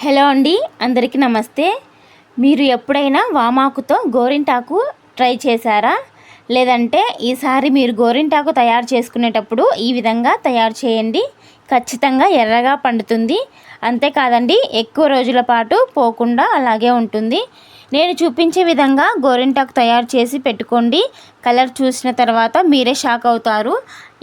Hello అండి, అందరికీ నమస్తే. మీరు ఎప్పుడైనా వామాకుతో గోరింటాకు ట్రై చేశారా? లేదంటే ఈసారి మీరు గోరింటాకు తయారు చేసుకునేటప్పుడు ఈ విధంగా తయారు చేయండి. ఖచ్చితంగా ఎర్రగా పండుతుంది. అంతేకాదండి, ఎక్కువ రోజుల పాటు పోకుండా అలాగే ఉంటుంది. నేను చూపించే విధంగా గోరింటాకు తయారు చేసి పెట్టుకోండి. కలర్ చూసిన తర్వాత మీరే షాక్ అవుతారు.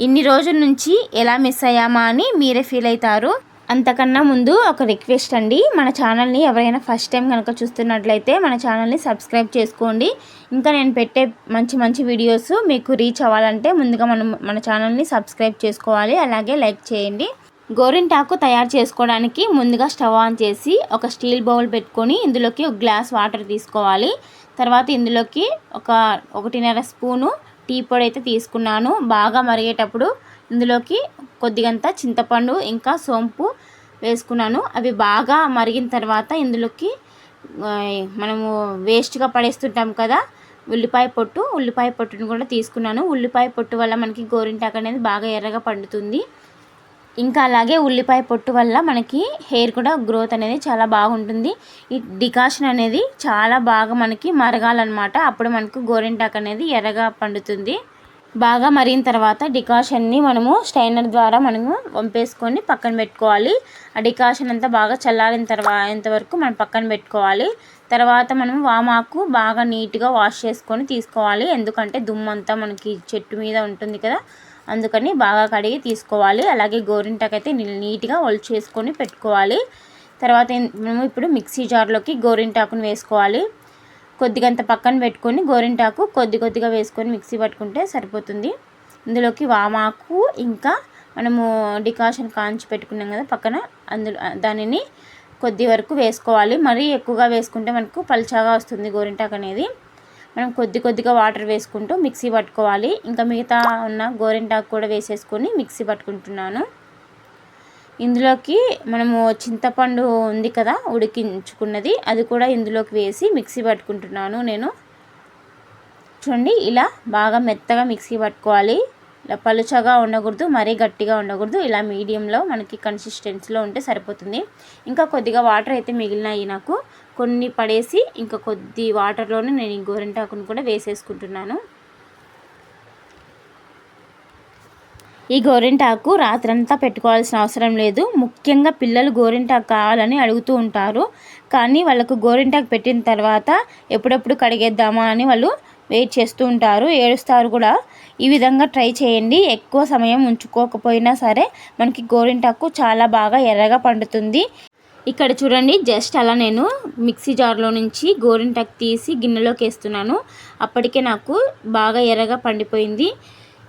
ఇన్ని రోజుల నుంచి ఎలా మిస్ అయ్యామా అని మీరే ఫీల్ అవుతారు. అంతకన్నా ముందు ఒక రిక్వెస్ట్ అండి, మన ఛానల్ని ఎవరైనా ఫస్ట్ టైం కనుక చూస్తున్నట్లయితే మన ఛానల్ని సబ్స్క్రైబ్ చేసుకోండి. ఇంకా నేను పెట్టే మంచి మంచి వీడియోస్ మీకు రీచ్ అవ్వాలంటే ముందుగా మన ఛానల్ని సబ్స్క్రైబ్ చేసుకోవాలి. అలాగే లైక్ చేయండి. గోరింటాకు తయారు చేసుకోవడానికి ముందుగా స్టవ్ ఆన్ చేసి ఒక స్టీల్ బౌల్ పెట్టుకొని ఇందులోకి ఒక గ్లాస్ వాటర్ తీసుకోవాలి. తర్వాత ఇందులోకి 1.5 స్పూను టీ పొడి అయితే తీసుకున్నాను. బాగా మరిగేటప్పుడు ఇందులోకి కొద్దిగంత చింతపండు ఇంకా సోంపు వేసుకున్నాను. అవి బాగా మరిగిన తర్వాత ఇందులోకి మనము వేస్ట్గా పడేస్తుంటాం కదా ఉల్లిపాయ పొట్టును కూడా తీసుకున్నాను. ఉల్లిపాయ పొట్టు వల్ల మనకి గోరింటాకు అనేది బాగా ఎర్రగా పండుతుంది. ఇంకా అలాగే ఉల్లిపాయ పొట్టు వల్ల మనకి హెయిర్ కూడా గ్రోత్ అనేది చాలా బాగుంటుంది. ఈ డికాషన్ అనేది చాలా బాగా మనకి మరగాలన్నమాట. అప్పుడు మనకు గోరింటాకు అనేది ఎర్రగా పండుతుంది. బాగా మరిగిన తర్వాత డికాషన్ని మనము స్టైనర్ ద్వారా మనము వంపేసుకొని పక్కన పెట్టుకోవాలి. ఆ డికాషన్ అంతా బాగా చల్లారిన ఇంతవరకు మనం పక్కన పెట్టుకోవాలి. తర్వాత మనం వామాకు బాగా నీట్గా వాష్ చేసుకొని తీసుకోవాలి. ఎందుకంటే దుమ్మంతా మనకి చెట్టు మీద ఉంటుంది కదా, అందుకని బాగా కడిగి తీసుకోవాలి. అలాగే గోరింటాకు అయితే నీట్గా ఒలిచేసుకొని పెట్టుకోవాలి. తర్వాత మనము ఇప్పుడు మిక్సీ జార్లోకి గోరింటాకుని వేసుకోవాలి. కొద్దిగంత పక్కన పెట్టుకొని గోరింటాకు కొద్దిగా వేసుకొని మిక్సీ పట్టుకుంటే సరిపోతుంది. ఇందులోకి వామాకు ఇంకా మనము డికాషన్ కాంచి పెట్టుకున్నాం కదా పక్కన, దానిని కొద్ది వరకు వేసుకోవాలి. మరీ ఎక్కువగా వేసుకుంటే మనకు పల్చగా వస్తుంది గోరింటాకు అనేది. మనం కొద్దిగా వాటర్ వేసుకుంటూ మిక్సీ పట్టుకోవాలి. ఇంకా మిగతా ఉన్న గోరింటాకు కూడా వేసేసుకొని మిక్సీ పట్టుకుంటున్నాను. ఇందులోకి మనము చింతపండు ఉంది కదా ఉడికించుకున్నది, అది కూడా ఇందులోకి వేసి మిక్సీ పట్టుకుంటున్నాను నేను. చూడండి, ఇలా బాగా మెత్తగా మిక్సీ పట్టుకోవాలి. ఇలా పలుచగా ఉండకూడదు, మరీ గట్టిగా ఉండకూడదు. ఇలా మీడియంలో మనకి కన్సిస్టెన్సీలో ఉంటే సరిపోతుంది. ఇంకా కొద్దిగా వాటర్ అయితే మిగిలినాయి నాకు, కొన్ని పడేసి ఇంకా కొద్ది వాటర్లోనే నేను ఈ గోరింటాకును కూడా వేసేసుకుంటున్నాను. ఈ గోరింటాకు రాత్రంతా పెట్టుకోవాల్సిన అవసరం లేదు. ముఖ్యంగా పిల్లలు గోరింటాకు కావాలని అడుగుతూ ఉంటారు. కానీ వాళ్ళకు గోరింటాకు పెట్టిన తర్వాత ఎప్పుడెప్పుడు కడిగేద్దామా అని వాళ్ళు వెయిట్ చేస్తూ ఉంటారు, ఏడుస్తారు కూడా. ఈ విధంగా ట్రై చేయండి. ఎక్కువ సమయం ఉంచుకోకపోయినా సరే మనకి గోరింటాకు చాలా బాగా ఎర్రగా పండుతుంది. ఇక్కడ చూడండి, జస్ట్ అలా నేను మిక్సీ జార్లో నుంచి గోరింటాకు తీసి గిన్నెలోకి వేస్తున్నాను. అప్పటికే నాకు బాగా ఎర్రగా పండిపోయింది.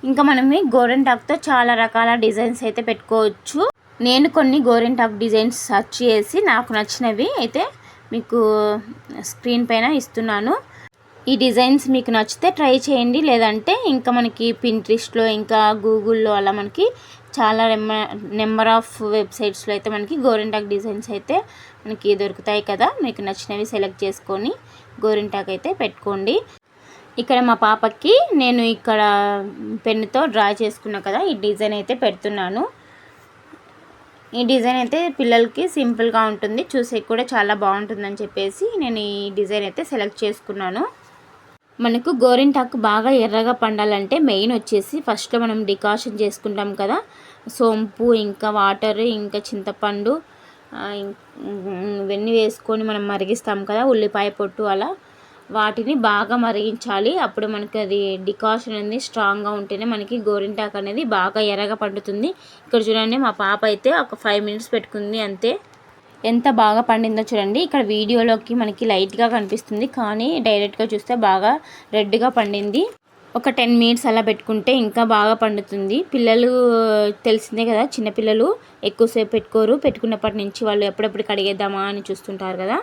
ఇంకా మనం గోరింటాకుతో చాలా రకాల డిజైన్స్ అయితే పెట్టుకోవచ్చు. నేను కొన్ని గోరింటాకు డిజైన్స్ సెర్చ్ చేసి నాకు నచ్చినవి అయితే మీకు స్క్రీన్ పైన ఇస్తున్నాను. ఈ డిజైన్స్ మీకు నచ్చితే ట్రై చేయండి. లేదంటే ఇంకా మనకి పింట్రెస్ట్లో ఇంకా గూగుల్లో అలా మనకి చాలా నెంబర్ ఆఫ్ వెబ్సైట్స్లో అయితే మనకి గోరింటాకు డిజైన్స్ అయితే మనకి దొరుకుతాయి కదా. మీకు నచ్చినవి సెలెక్ట్ చేసుకొని గోరింటాకు అయితే పెట్టుకోండి. ఇక్కడ మా పాపకి నేను ఇక్కడ పెన్నుతో డ్రా చేసుకున్నా కదా, ఈ డిజైన్ అయితే పెడుతున్నాను. ఈ డిజైన్ అయితే పిల్లలకి సింపుల్గా ఉంటుంది, చూసే కూడా చాలా బాగుంటుందని చెప్పేసి నేను ఈ డిజైన్ అయితే సెలెక్ట్ చేసుకున్నాను. మనకు గోరింటాకు బాగా ఎర్రగా పండాలంటే మెయిన్ వచ్చేసి ఫస్ట్లో మనం డికాషన్ చేసుకుంటాం కదా, సోంపు ఇంకా వాటర్ ఇంకా చింతపండు ఇవన్నీ వేసుకొని మనం మరిగిస్తాం కదా, ఉల్లిపాయ పొట్టు అలా వాటిని బాగా మరిగించాలి. అప్పుడు మనకి అది డికాషన్ అనేది స్ట్రాంగ్గా ఉంటేనే మనకి గోరింటాకు అనేది బాగా ఎర్రగా పండుతుంది. ఇక్కడ చూడండి, మా పాప అయితే ఒక 5 మినిట్స్ పెట్టుకుంది అంతే. ఎంత బాగా పండిందో చూడండి. ఇక్కడ వీడియోలోకి మనకి లైట్గా కనిపిస్తుంది, కానీ డైరెక్ట్గా చూస్తే బాగా రెడ్గా పండింది. ఒక 10 మినిట్స్ అలా పెట్టుకుంటే ఇంకా బాగా పండుతుంది. పిల్లలు తెలిసిందే కదా, చిన్నపిల్లలు ఎక్కువసేపు పెట్టుకోరు. పెట్టుకున్నప్పటి నుంచి వాళ్ళు ఎప్పుడెప్పుడు కడిగేద్దామా అని చూస్తుంటారు కదా.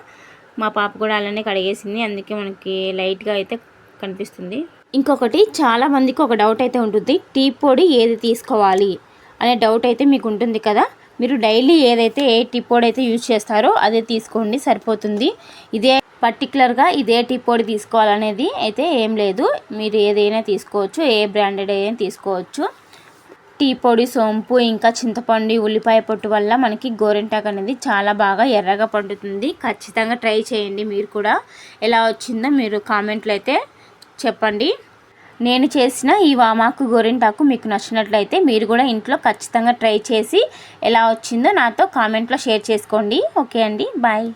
మా పాప కూడా అలానే కడిగేసింది, అందుకే మనకి లైట్గా అయితే కనిపిస్తుంది. ఇంకొకటి, చాలామందికి ఒక డౌట్ అయితే ఉంటుంది, టీ పొడి ఏది తీసుకోవాలి అనే డౌట్ అయితే మీకు ఉంటుంది కదా. మీరు డైలీ ఏదైతే ఏ టీ పొడి అయితే యూజ్ చేస్తారో అదే తీసుకోండి, సరిపోతుంది. ఇదే పర్టికులర్గా ఇదే టీ పొడి తీసుకోవాలనేది అయితే ఏం లేదు. మీరు ఏదైనా తీసుకోవచ్చు, ఏ బ్రాండెడ్ అయినా తీసుకోవచ్చు. టీ పొడి, సోంపు, ఇంకా చింతపండు, ఉల్లిపాయ పొట్టు వల్ల మనకి గోరింటాకు అనేది చాలా బాగా ఎర్రగా పండుతుంది. ఖచ్చితంగా ట్రై చేయండి. మీరు కూడా ఎలా వచ్చిందో మీరు కామెంట్లో అయితే చెప్పండి. నేను చేసిన ఈ వామాకు గోరింటాకు మీకు నచ్చినట్లయితే మీరు కూడా ఇంట్లో ఖచ్చితంగా ట్రై చేసి ఎలా వచ్చిందో నాతో కామెంట్లో షేర్ చేసుకోండి. ఓకే అండి, బాయ్.